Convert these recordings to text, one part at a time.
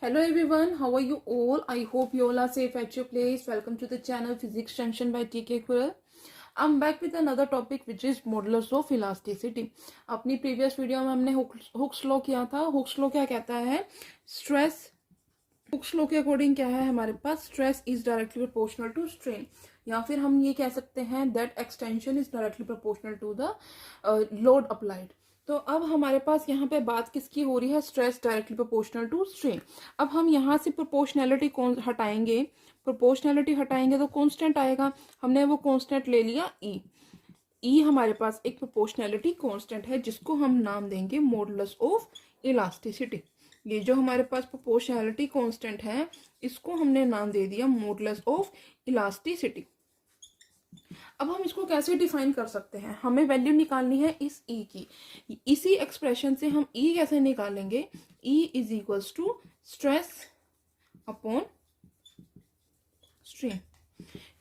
Hello everyone, how are you all? I hope you all are safe at your place. Welcome to the channel Physics Junction by TK Kural. I'm back with another topic which is modulus of elasticity. अपनी previous video में हमने Hooke's law किया था. Hooke's law क्या कहता है? Stress Hooke's law के according क्या है हमारे पास? Stress is directly proportional to strain, या फिर हम ये कह सकते हैं that extension is directly proportional to the load applied. तो अब हमारे पास यहाँ पे बात किसकी हो रही है? Stress directly proportional to strain. अब हम यहाँ से प्रोपोर्शनैलिटी हटाएंगे. प्रोपोर्शनैलिटी हटाएंगे तो कांस्टेंट आएगा. हमने वो कांस्टेंट ले लिया ई. ई हमारे पास एक प्रोपोर्शनैलिटी कांस्टेंट है जिसको हम नाम देंगे मॉडुलस ऑफ इलास्टिसिटी. ये जो हमारे पास प्रोपोर्शनैलिटी कांस्टेंट है इसको हमने नाम दे दिया मॉडुलस ऑफ इलास्टिसिटी. अब हम इसको कैसे डिफाइन कर सकते हैं? हमें वैल्यू निकालनी है इस ई की. इसी एक्सप्रेशन से हम ई कैसे निकालेंगे? E is equals to stress upon strain.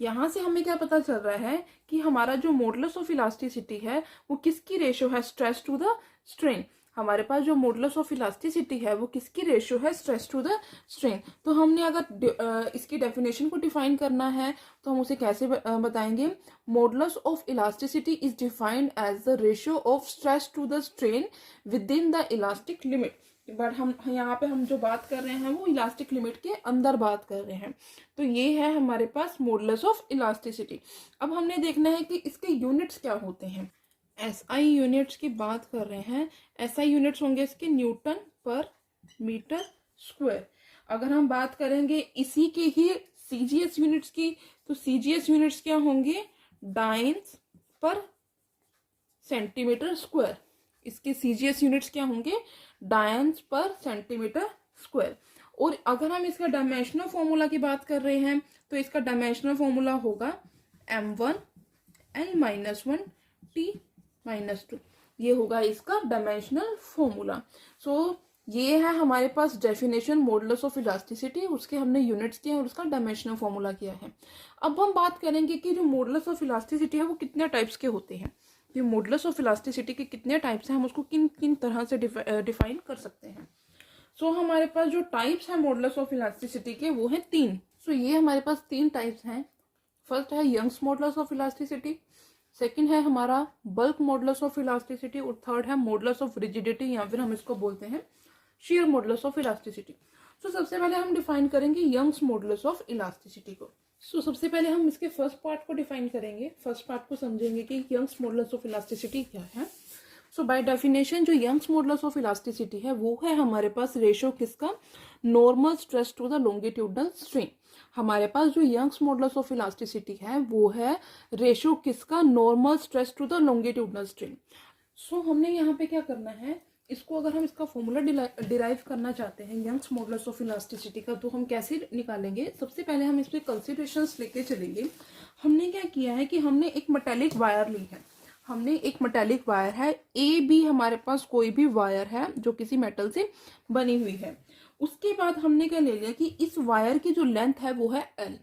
यहां से हमें क्या पता चल रहा है कि हमारा जो मॉडुलस ऑफ इलास्टिसिटी है वो किसकी रेशियो है? Stress to the strain. हमारे पास जो मॉडुलस ऑफ इलास्टिसिटी है वो किसकी रेशियो है? Stress to the strain. तो हमने अगर इसकी डेफिनेशन को डिफाइन करना है तो हम उसे कैसे बताएंगे? Modulus of elasticity is defined as the ratio of stress to the strain within the elastic limit. But हम यहाँ पे हम जो बात कर रहे हैं वो इलास्टिक लिमिट के अंदर बात कर रहे हैं. तो ये है हमारे पास मॉडुलस ऑफ इलास्टिसिटी. अब हमने देखना है कि इसके यूनिट्स क्या होते हैं. एसआई यूनिट्स की बात कर रहे हैं. एसआई यूनिट्स होंगे इसके न्यूटन पर मीटर स्क्वायर. अगर हम बात करेंगे इसी के ही सीजीएस यूनिट्स की तो सीजीएस यूनिट्स क्या होंगे? डाइन्स पर सेंटीमीटर स्क्वायर. इसके सीजीएस यूनिट्स क्या होंगे? डायंस पर सेंटीमीटर स्क्वायर. और अगर हम इसका डायमेंशनल फॉर्मूला की बात कर रहे हैं तो इसका डायमेंशनल फॉर्मूला होगा m1 L-1 T-2. ये होगा इसका डायमेंशनल फॉर्मूला. सो ये है हमारे पास डेफिनेशन मॉडुलस ऑफ इलास्टिसिटी. उसके हमने यूनिट्स किए और उसका डायमेंशनल फॉर्मूला किया है. अब हम बात करेंगे कि जो मॉडुलस ऑफ इलास्टिसिटी है वो कितने टाइप्स के होते हैं. ये मॉडुलस ऑफ इलास्टिसिटी के कितने टाइप्स हैं, हम उसको किन किन तरह से डिफाइन कर सकते हैं. सो हमारे पास जो टाइप्स हैं मॉडुलस ऑफ इलास्टिसिटी के वो हैं 3. सो ये हमारे पास 3 टाइप्स हैं. फर्स्ट है Young's modulus of elasticity, second है हमारा बल्क मॉडुलस ऑफ इलास्टिसिटी और थर्ड है मॉडुलस ऑफ रिजिडिटी या फिर हम इसको बोलते हैं shear modulus of elasticity. So सबसे पहले हम डिफाइन करेंगे यंग्स मॉडुलस ऑफ इलास्टिसिटी को. सो सबसे पहले हम इसके फर्स्ट पार्ट को डिफाइन करेंगे. फर्स्ट पार्ट को समझेंगे कि यंग्स मॉडुलस ऑफ इलास्टिसिटी क्या है. सो बाय डेफिनेशन जो यंग्स मॉडुलस ऑफ इलास्टिसिटी है वो है हमारे पास रेशियो किसका? Normal stress to the longitudinal strain. हमारे पास जो यंग्स मॉडुलस ऑफ इलास्टिसिटी है वो है रेशियो किसका? Normal stress to the longitudinal strain. So हमने यहाँ पे क्या करना है, इसको अगर हम इसका फॉर्मूला डिराइव करना चाहते हैं यंग्स मॉडुलस ऑफ इलास्टिसिटी का तो हम कैसे निकालेंगे? सबसे पहले हम इसमें कंसीडरेशंस लेके चलेंगे. हमने क्या किया है कि हमने एक मेटालिक वायर ली है. हमने एक मेटालिक वायर है ए बी, हमारे पास कोई भी वायर है जो किसी मेटल से बनी हुई है. उसके बाद हमने क्या ले लिया कि इस वायर की जो लेंथ है वो है एल.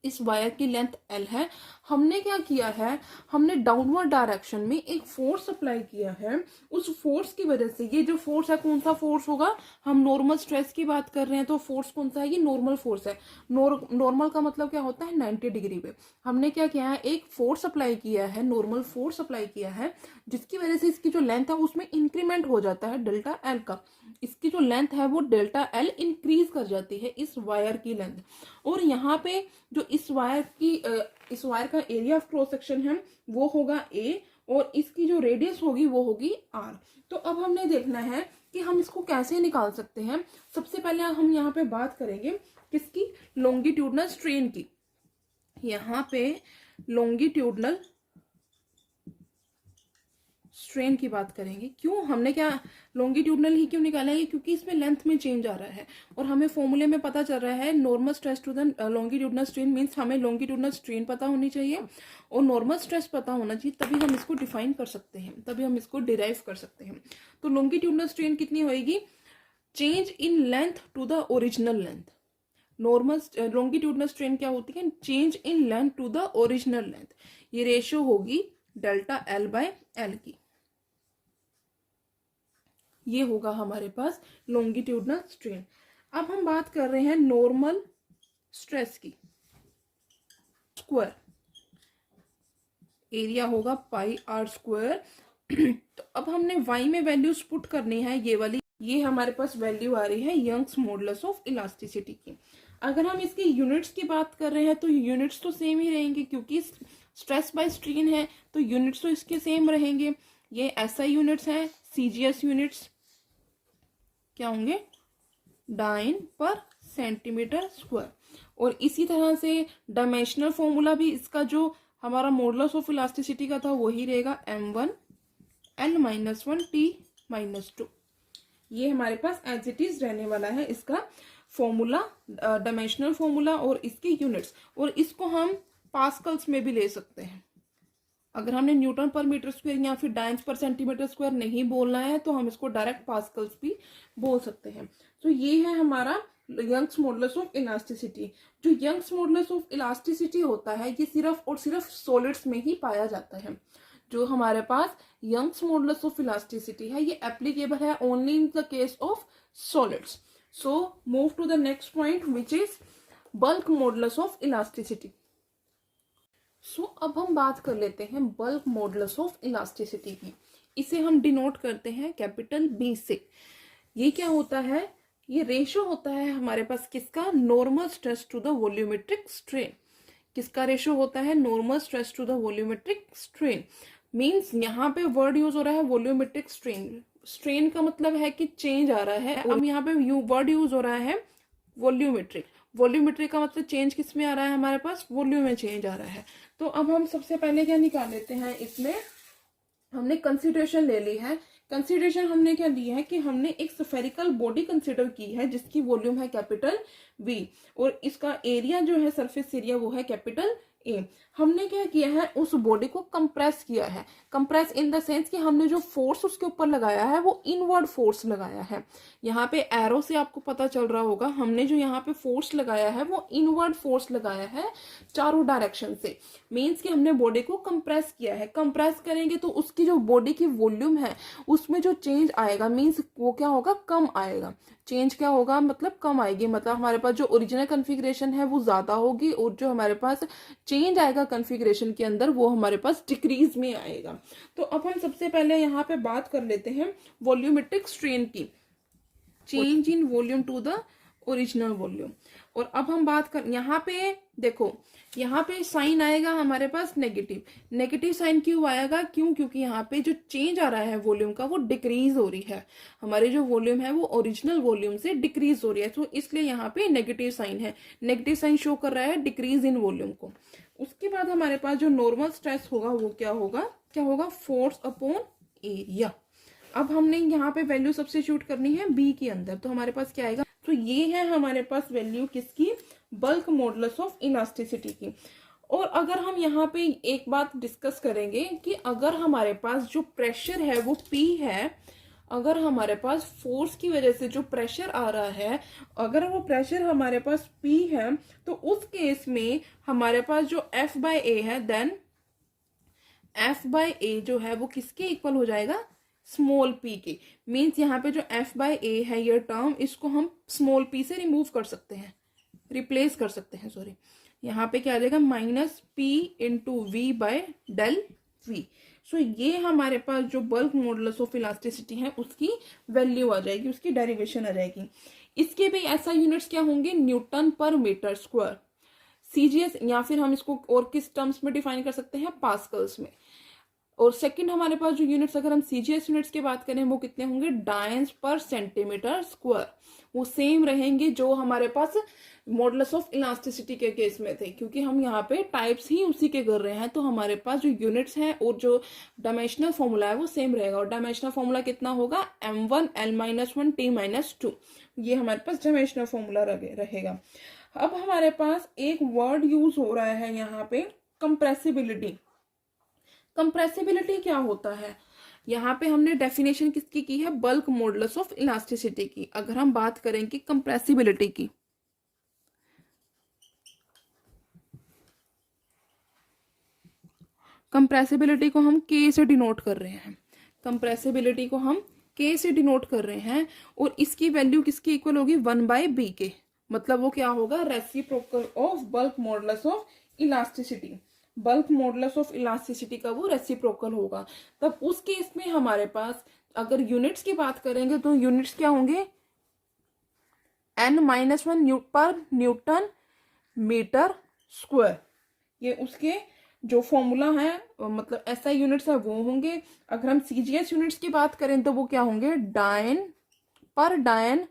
इस वायर की लेंथ एल है. हमने क्या किया है, हमने डाउनवर्ड डायरेक्शन में एक फोर्स अप्लाई किया है. उस फोर्स की वजह से ये जो फोर्स है कौन सा फोर्स होगा? हम नॉर्मल स्ट्रेस की बात कर रहे हैं तो फोर्स कौन सा है? ये नॉर्मल फोर्स है. नॉर्मल का मतलब क्या होता है? 90 डिग्री पे. हमने क्या किया है, एक फोर्स अप्लाई किया है, नॉर्मल फोर्स अप्लाई किया है जिसकी वजह से इसकी जो लेंथ है उसमें इंक्रीमेंट हो जाता है डेल्टा एल का. इसकी जो लेंथ है वो डेल्टा एल इंक्रीज कर जाती है इस वायर की लेंथ. और यहाँ पे जो इस वायर का एरिया ऑफ क्रॉस सेक्शन है वो होगा ए और इसकी जो रेडियस होगी वो होगी आर. तो अब हमने देखना है कि हम इसको कैसे निकाल सकते हैं. सबसे पहले हम यहाँ पे बात करेंगे किसकी? लॉन्गिट्यूडनल स्ट्रेन की. यहाँ पे लॉन्गिट्यूडनल स्ट्रेन की बात करेंगे. क्यों हमने क्या लॉन्गिट्यूडनल ही क्यों निकाला है? क्योंकि इसमें लेंथ में चेंज आ रहा है और हमें फॉर्मूले में पता चल रहा है normal stress to the longitudinal strain means हमें लॉन्गिट्यूडनल स्ट्रेन पता होनी चाहिए और नॉर्मल स्ट्रेस पता होना चाहिए, तभी हम इसको डिफाइन कर सकते हैं, तभी हम इसको डिराइव कर सकते हैं. तो लॉन्गिट्यूडनल स्ट्रेन कितनी होगी? Change in length to the original length. Normal longitudinal strain क्या होती है? Change in length to the original length. ये रेशियो होगी डेल्टा एल बाय एल की. ये होगा हमारे पास लॉन्गिट्यूडनल स्ट्रेन. अब हम बात कर रहे हैं नॉर्मल स्ट्रेस की। स्क्वायर एरिया होगा पाई आर स्क्वायर। तो अब हमने y में वैल्यूज पुट करनी है, ये वाली, ये हमारे पास वैल्यू आ रही है यंग्स मॉडुलस ऑफ इलास्टिसिटी की। अगर हम इसकी यूनिट्स की बात कर रहे हैं तो यूनिट्स तो सेम ही रहेंगे, क्योंकि स्ट्रेस बाय स्ट्रेन है तो यूनिट्स तो इसके सेम रहेंगे। ये एसआई यूनिट्स हैं, सीजीएस यूनिट्स क्या होंगे, डाइन पर सेंटीमीटर स्क्वायर। और इसी तरह से डायमेंशनल फॉर्मूला भी इसका जो हमारा मॉडुलस ऑफ इलास्टिसिटी का था वही रहेगा m1 L-1 T-2। ये हमारे पास एज इट इज रहने वाला है इसका फॉर्मूला, डायमेंशनल फॉर्मूला और इसके यूनिट्स। और इसको हम पास्कल्स में भी ले सकते हैं। अगर हमने न्यूटन पर मीटर स्क्वायर या फिर डायंस पर सेंटीमीटर स्क्वायर नहीं बोलना है तो हम इसको डायरेक्ट पास्कल्स भी बोल सकते हैं। तो ये है हमारा यंग्स मॉडुलस ऑफ इलास्टिसिटी। जो यंग्स मॉडुलस ऑफ इलास्टिसिटी होता है ये सिर्फ और सिर्फ सॉलिड्स में ही पाया जाता है। जो हमारे पास यंग्स मॉडुलस ऑफ इलास्टिसिटी है ये एप्लीकेबल है only in the case of solids. So move to the next point which is bulk modulus of elasticity. So अब हम बात कर लेते हैं बल्क मॉडुलस ऑफ इलास्टिसिटी की। इसे हम डिनोट करते हैं कैपिटल बी से। ये क्या होता है, ये रेशो होता है हमारे पास किसका, normal stress to the volumetric strain. किसका रेशो होता है, normal stress to the volumetric strain. Means यहाँ पे वर्ड यूज हो रहा है वॉल्यूमेट्रिक स्ट्रेन। स्ट्रेन का मतलब है कि चेंज आ रहा है। अब यहाँ पे वर्ड यूज हो रहा है वॉल्यूमेट्रिक। वॉल्यूमेट्रिक का मतलब चेंज किस में आ रहा है, हमारे पास वॉल्यूम में चेंज आ रहा है। तो अब हम सबसे पहले क्या निकाल लेते हैं, इसमें हमने कंसिडरेशन ले ली है। कंसिडरेशन हमने क्या ली है कि हमने एक स्फेरिकल बॉडी कंसिडर की है जिसकी वॉल्यूम है कैपिटल वी और इसका एरिया जो है सरफेस एरिया वो है कैपिटल ए। हमने क्या किया है, उस बॉडी को कंप्रेस किया है। कंप्रेस इन द सेंस कि हमने जो फोर्स उसके ऊपर लगाया है वो इनवर्ड फोर्स लगाया है। यहाँ पे एरो से आपको पता चल रहा होगा, हमने जो यहाँ पे फोर्स लगाया है वो इनवर्ड फोर्स लगाया है चारों डायरेक्शन से। मीन्स कि हमने बॉडी को कंप्रेस किया है। कंप्रेस करेंगे तो उसकी जो बॉडी की वॉल्यूम है उसमें जो चेंज आएगा मीन्स वो क्या होगा, कम आएगा। चेंज क्या होगा, मतलब कम आएगी। मतलब हमारे पास जो ओरिजिनल कॉन्फ़िगरेशन है वो ज्यादा होगी और जो हमारे पास चेंज आएगा कॉन्फ़िगरेशन के अंदर वो हमारे पास डिक्रीज में आएगा। तो अब हम सबसे पहले यहाँ पे बात कर लेते हैं वॉल्यूमेट्रिक स्ट्रेन की, change in volume to the original volume. और अब हम बात कर, यहाँ पे देखो, यहाँ पे साइन आएगा हमारे पास नेगेटिव। नेगेटिव साइन क्यों आएगा, क्यों, क्योंकि यहाँ पे जो चेंज आ रहा है वॉल्यूम का वो डिक्रीज हो रही है। हमारी जो वॉल्यूम है वो ओरिजिनल वॉल्यूम से डिक्रीज हो रही है, तो इसलिए यहाँ पे नेगेटिव साइन है। नेगेटिव साइन शो कर रहा है डिक्रीज इन वॉल्यूम को। उसके बाद हमारे पास जो नॉर्मल स्ट्रेस होगा वो क्या होगा, क्या होगा, फोर्स अपॉन एरिया। अब हमने यहाँ पे वैल्यू सब्स्टिट्यूट करनी है बी के अंदर, तो हमारे पास क्या आएगा, तो ये है हमारे पास वैल्यू किसकी, बल्क मॉडुलस ऑफ इलास्टिसिटी की। और अगर हम यहाँ पे एक बात डिस्कस करेंगे कि अगर हमारे पास जो प्रेशर है वो P है, अगर हमारे पास फोर्स की वजह से जो प्रेशर आ रहा है, अगर वो प्रेशर हमारे पास P है तो उस केस में हमारे पास जो F/A है, देन F/A जो है वो किसके इक्वल हो जाएगा, स्मॉल p के। मीन्स यहाँ पे जो F/A है ये टर्म, इसको हम स्मॉल p से रिमूव कर सकते हैं, रिप्लेस कर सकते हैं, सॉरी। यहाँ पे क्या आ जाएगा, minus p into v by del v. So ये हमारे पास जो बल्क मॉडुलस ऑफ इलास्टिसिटी है उसकी वैल्यू आ जाएगी, उसकी डेरिवेशन आ जाएगी। इसके भी ऐसा यूनिट्स क्या होंगे, न्यूटन पर मीटर स्क्वायर, सीजीएस, या फिर हम इसको और किस टर्म्स में डिफाइन कर सकते हैं, पास्कल्स में। और सेकंड हमारे पास जो यूनिट्स, अगर हम सीजीएस यूनिट्स की बात करें वो कितने होंगे, डायंस पर सेंटीमीटर स्क्वायर। वो सेम रहेंगे जो हमारे पास मॉडुलस ऑफ इलास्टिसिटी के केस में थे, क्योंकि हम यहाँ पे टाइप्स ही उसी के कर रहे हैं। तो हमारे पास जो यूनिट्स हैं और जो डायमेंशनल फॉर्मूला है वो सेम रहेगा। और डायमेंशनल फॉर्मूला कितना होगा, m1 L-1 T-2। ये हमारे पास डायमेंशनल फॉर्मूला रहेगा। अब हमारे पास एक वर्ड यूज हो रहा है यहाँ पे, कंप्रेसिबिलिटी। कंप्रेसिबिलिटी क्या होता है, यहाँ पे हमने डेफिनेशन किसकी की है, बल्क मॉडुलस ऑफ इलास्टिसिटी की। अगर हम बात करें कि कंप्रेसिबिलिटी की, कंप्रेसिबिलिटी को हम K से डिनोट कर रहे हैं। कंप्रेसिबिलिटी को हम के से डिनोट कर रहे हैं और इसकी वैल्यू किसकी इक्वल होगी 1/b के, मतलब वो क्या होगा reciprocal of bulk modulus of elasticity. Bulk modulus of elasticity का वो रेसिप्रोकल होगा। तब उस केस में हमारे पास अगर यूनिट्स की बात करेंगे तो यूनिट्स क्या होंगे n-1 पर न्यूटन मीटर स्क्वायर। ये उसके जो फॉर्मूला है मतलब ऐसा यूनिट्स है वो होंगे। अगर हम सीजीएस यूनिट्स की बात करें तो वो क्या होंगे डायन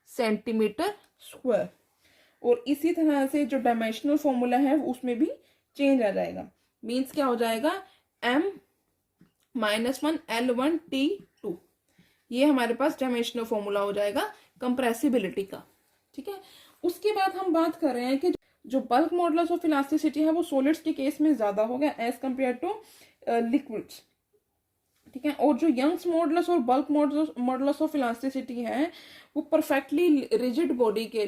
सेंटीमीटर स्क्वायर। और इसी तरह से जो डायमेंशनल फॉर्मूला है उसमें भी चेंज आ जाएगा। मीन्स क्या हो जाएगा m-1 L1T2। ये हमारे पास डायमेंशनल फॉर्मूला हो जाएगा कंप्रेसिबिलिटी का। ठीक है, उसके बाद हम बात कर रहे हैं कि जो बल्क मॉडुलस ऑफ इलास्टिसिटी है वो सॉलिड्स के केस में ज्यादा होगा एज कंपेयर टू लिक्विड्स। ठीक है, और जो यंग्स मॉडुलस और बल्क मॉडुलस ऑफ इलास्टिसिटी है वो परफेक्टली रिजिड बॉडी के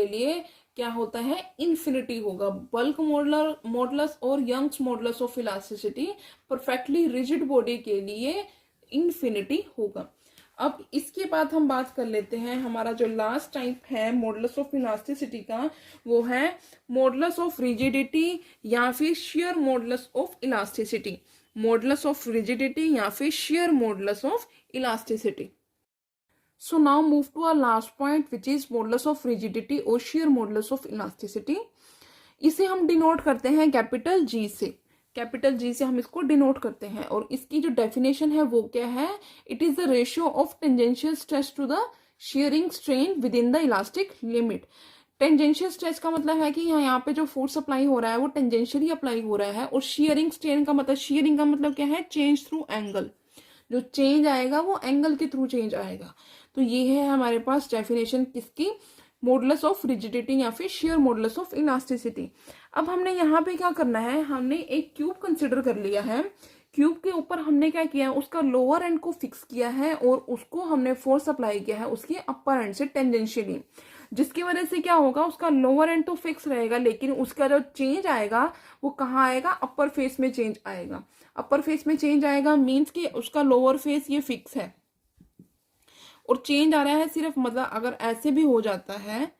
लिए क्या होता है इन्फिनिटी होगा। बल्क मॉडुलस और Young's modulus of elasticity perfectly rigid body के लिए इन्फिनिटी होगा। अब इसके बाद हम बात कर लेते हैं हमारा जो लास्ट टाइप है मॉडुलस ऑफ इलास्टिसिटी का, वो है मॉडुलस ऑफ रिजिडिटी या फिर share modulus of elasticity. Modulus of rigidity या फिर share modulus of elasticity. So now move to our last point which is modulus of rigidity or shear modulus of elasticity। इसे हम denote करते हैं capital G से। Capital G से हम इसको डिनोट करते हैं और इसकी जो डेफिनेशन है वो क्या है, it is the ratio of tangential stress to the shearing strain within the elastic limit. Tangential stress का मतलब है कि यहाँ पे जो फोर्स अप्लाई हो रहा है वो टेंजेंशियली अप्लाई हो रहा है। और शेयरिंग स्ट्रेन का मतलब क्या है चेंज थ्रू एंगल। जो चेंज आएगा वो एंगल के थ्रू चेंज आएगा। तो ये है हमारे पास डेफिनेशन किसकी, मॉडुलस ऑफ रिजिडिटी या फिर शेयर मॉडुलस ऑफ इलास्टिसिटी। अब हमने यहाँ पे क्या करना है, हमने एक क्यूब कंसिडर कर लिया है। क्यूब के ऊपर हमने क्या किया है, उसका लोअर एंड को फिक्स किया है और उसको हमने फोर्स अप्लाई किया है उसके अपर एंड से टेंजेंशियली, जिसकी वजह से क्या होगा उसका लोअर एंड तो फिक्स रहेगा लेकिन उसका जो चेंज आएगा वो कहाँ आएगा, अपर फेस में चेंज आएगा। अपर फेस में चेंज आएगा मीन्स कि उसका लोअर फेस ये फिक्स है और चेंज आ रहा है सिर्फ, मतलब अगर ऐसे भी हो जाता है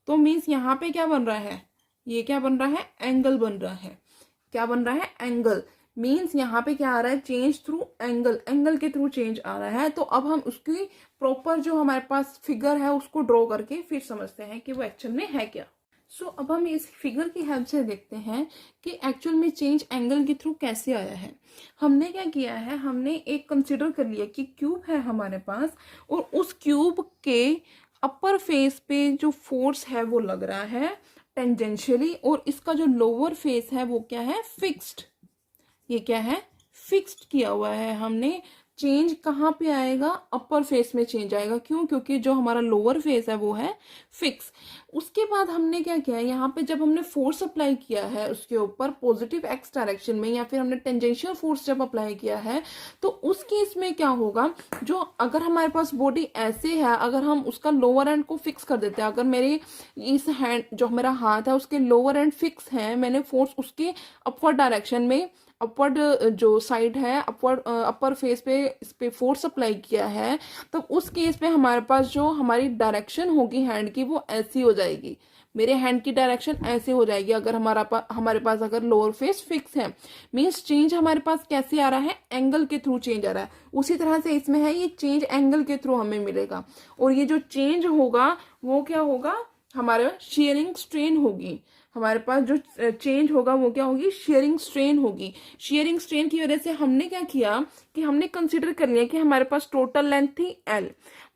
तो मीन्स यहाँ पे क्या बन रहा है, ये क्या बन रहा है एंगल बन रहा है। क्या बन रहा है एंगल, मीन्स यहाँ पे क्या आ रहा है चेंज थ्रू एंगल, एंगल के थ्रू चेंज आ रहा है। तो अब हम उसकी प्रॉपर जो हमारे पास फिगर है उसको ड्रॉ करके फिर समझते हैं कि वो एक्चुअल में है क्या। अब हम इस फिगर की हेल्प से देखते हैं कि एक्चुअल में चेंज एंगल के थ्रू कैसे आया है। हमने क्या किया है, हमने एक कंसिडर कर लिया कि क्यूब है हमारे पास और उस क्यूब के अपर फेस पे जो फोर्स है वो लग रहा है टेंजेंशियली और इसका जो लोअर फेस है वो क्या है फिक्स्ड। ये क्या है फिक्स्ड किया हुआ है हमने। चेंज कहाँ पे आएगा, अपर फेस में चेंज आएगा। क्यों, क्योंकि जो हमारा लोअर फेस है वो है फिक्स। उसके बाद हमने क्या किया, यहाँ पे जब हमने फोर्स अप्लाई किया है उसके ऊपर पॉजिटिव एक्स डायरेक्शन में या फिर हमने टेंजेंशियल फोर्स जब अप्लाई किया है तो उस केस में क्या होगा, जो अगर हमारे पास बॉडी ऐसे है, अगर हम उसका लोअर एंड को फिक्स कर देते हैं, अगर मेरे इस हैंड जो मेरा हाथ है उसके लोअर एंड फिक्स है, मैंने फोर्स उसके अपवर्ड डायरेक्शन में, अपवर्ड जो साइड है अपवर्ड अपर फेस पे इस पे फोर्स अप्लाई किया है, तो उस केस में हमारे पास जो हमारी डायरेक्शन होगी हैंड की वो ऐसी हो जाएगी। मेरे हैंड की डायरेक्शन ऐसे हो जाएगी अगर हमारे पास अगर लोअर फेस फिक्स है। मीन्स चेंज हमारे पास कैसे आ रहा है, एंगल के थ्रू चेंज आ रहा है। उसी तरह से इसमें है ये चेंज एंगल के थ्रू हमें मिलेगा और ये जो चेंज होगा वो क्या होगा, हमारा शेयरिंग स्ट्रेन होगी। हमारे पास जो चेंज होगा वो क्या होगी, शेयरिंग स्ट्रेन होगी। शेयरिंग स्ट्रेन की वजह से हमने क्या किया कि हमने कंसीडर कर लिया कि हमारे पास टोटल लेंथ थी L,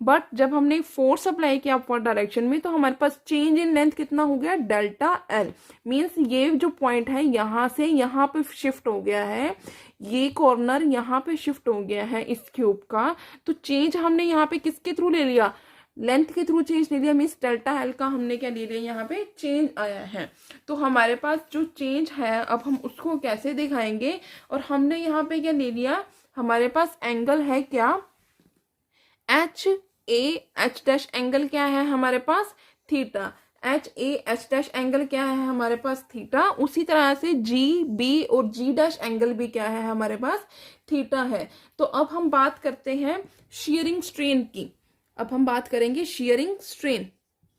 बट जब हमने फोर्स अप्लाई किया अपवर्ड डायरेक्शन में तो हमारे पास चेंज इन लेंथ कितना हो गया, डेल्टा L। मीन्स ये जो पॉइंट है यहाँ से यहाँ पे शिफ्ट हो गया है, ये कॉर्नर यहाँ पे शिफ्ट हो गया है इस क्यूब का। तो चेंज हमने यहाँ पे किसके थ्रू ले लिया, लेंथ के थ्रू चेंज ले लिया। मीन्स डेल्टा एल का हमने क्या ले लिया, यहाँ पे चेंज आया है। तो हमारे पास जो चेंज है अब हम उसको कैसे दिखाएंगे, और हमने यहाँ पे क्या ले लिया, हमारे पास एंगल है क्या एच डैश एंगल क्या है हमारे पास theta. H A H dash angle क्या है हमारे पास थीटा, उसी तरह से जी बी और जी डैश एंगल भी क्या है हमारे पास थीटा है। तो अब हम बात करते हैं शीयरिंग स्ट्रेन की। अब हम बात करेंगे शीयरिंग स्ट्रेन।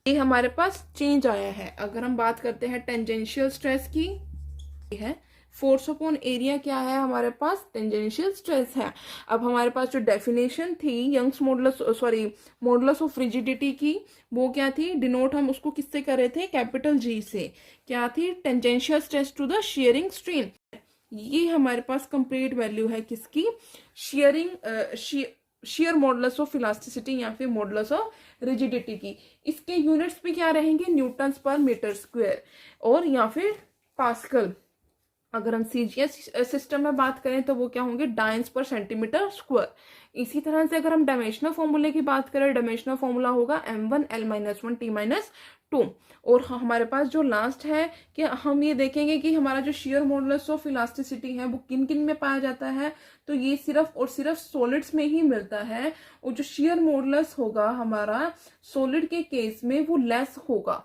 ये हमारे पास चेंज आया है। अगर हम बात करते हैं टेंजेंशियल स्ट्रेस की, है फोर्स अपॉन एरिया क्या है हमारे पास टेंजेंशियल स्ट्रेस है। अब हमारे पास जो डेफिनेशन थी यंग्स मॉडुलस ऑफ रिजिडिटी की, वो क्या थी, डिनोट हम उसको किससे कर रहे थे, कैपिटल जी से। क्या थी, tangential stress to the shearing strain. ये हमारे पास कंप्लीट वैल्यू है किसकी, शेयर मॉडुलस ऑफ इलास्टिसिटी या फिर मॉडुलस ऑफ रिजिडिटी की। इसके यूनिट्स भी क्या रहेंगे, न्यूटन्स पर मीटर स्क्वायर और या फिर पास्कल। अगर हम सीजीएस सिस्टम में बात करें तो वो क्या होंगे, डायंस पर सेंटीमीटर स्क्वायर। इसी तरह से अगर हम डायमेंशनल फॉर्मूले की बात करें, डायमेंशनल फॉर्मूला होगा m1 l-1 t-2। और हमारे पास जो लास्ट है कि हम ये देखेंगे कि हमारा जो शेयर मॉडुलस ऑफ इलास्टिसिटी है वो किन किन में पाया जाता है, तो ये सिर्फ और सिर्फ सॉलिड्स में ही मिलता है। और जो शेयर मॉडुलस होगा हमारा सॉलिड के केस में वो लेस होगा।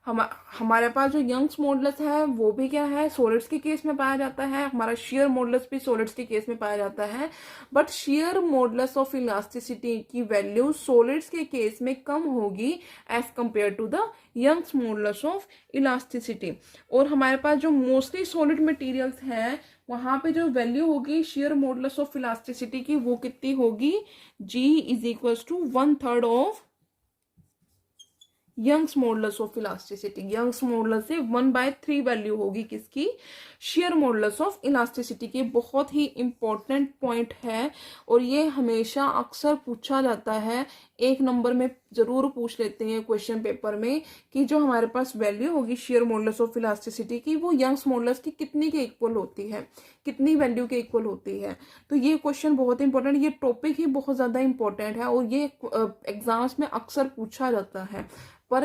हमारे पास जो यंग्स मॉडुलस है वो भी क्या है, सॉलिड्स के केस में पाया जाता है। हमारा शेयर मॉडुलस भी सॉलिड्स के केस में पाया जाता है। But shear modulus of elasticity की वैल्यू सॉलिड्स के केस में कम होगी as compare to the Young's modulus of elasticity. और हमारे पास जो मोस्टली सॉलिड मटेरियल्स हैं वहां पे जो वैल्यू होगी शेयर मॉडुलस ऑफ इलास्टिसिटी की वो कितनी होगी, G is equal to 1/3 of Young's modulus of elasticity. Young's modulus से 1/3 वैल्यू होगी किसकी, शेयर मॉडुलस ऑफ इलास्टिसिटी की। बहुत ही इंपॉर्टेंट पॉइंट है और ये हमेशा अक्सर पूछा जाता है, एक नंबर में जरूर पूछ लेते हैं क्वेश्चन पेपर में कि जो हमारे पास वैल्यू होगी शेयर मॉडुलस ऑफ इलास्टिसिटी की वो यंग्स मॉडुलस की कितनी के इक्वल होती है, कितनी वैल्यू के इक्वल होती है। तो ये क्वेश्चन बहुत इंपॉर्टेंट, ये टॉपिक ही बहुत ज्यादा इंपॉर्टेंट है और ये एग्जाम्स में अक्सर पूछा जाता है। पर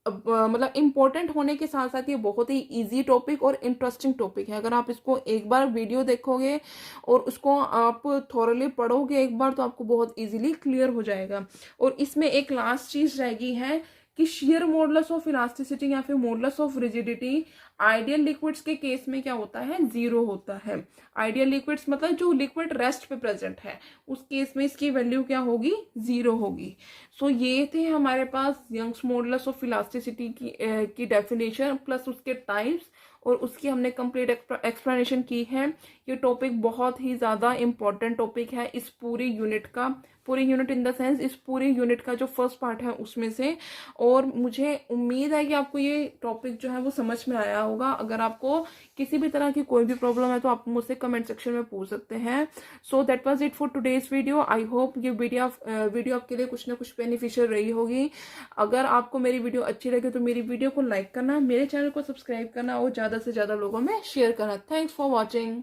मतलब इम्पोर्टेंट होने के साथ साथ ये बहुत ही इजी टॉपिक और इंटरेस्टिंग टॉपिक है। अगर आप इसको एक बार वीडियो देखोगे और उसको आप थॉरली पढ़ोगे एक बार तो आपको बहुत इजीली क्लियर हो जाएगा। और इसमें एक लास्ट चीज रहेगी है कि शेयर मॉडुलस ऑफ इलास्टिसिटी या फिर modulus of rigidity ideal liquids के केस में क्या होता है, 0 होता है। आइडियल लिक्विड्स मतलब जो लिक्विड रेस्ट पे प्रेजेंट है उस केस में इसकी वैल्यू क्या होगी, 0 होगी। सो ये थे हमारे पास यंग्स मॉडुलस ऑफ इलास्टिसिटी की डेफिनेशन प्लस उसके टाइप्स और उसकी हमने कंप्लीट एक्सप्लेनेशन की है। ये टॉपिक बहुत ही ज़्यादा इम्पोर्टेंट टॉपिक है इस पूरी यूनिट का, पूरी यूनिट इन द सेंस इस पूरी यूनिट का जो फर्स्ट पार्ट है उसमें से। और मुझे उम्मीद है कि आपको ये टॉपिक जो है वो समझ में आया होगा। अगर आपको किसी भी तरह की कोई भी प्रॉब्लम है तो आप मुझसे कमेंट सेक्शन में पूछ सकते हैं। So that was it for today's video. I hope ये वीडियो आपके लिए कुछ ना कुछ बेनिफिशियल रही होगी। अगर आपको मेरी वीडियो अच्छी लगे तो मेरी वीडियो को लाइक करना, मेरे चैनल को सब्सक्राइब करना और ज़्यादा से ज़्यादा लोगों में शेयर करना। Thanks for watching.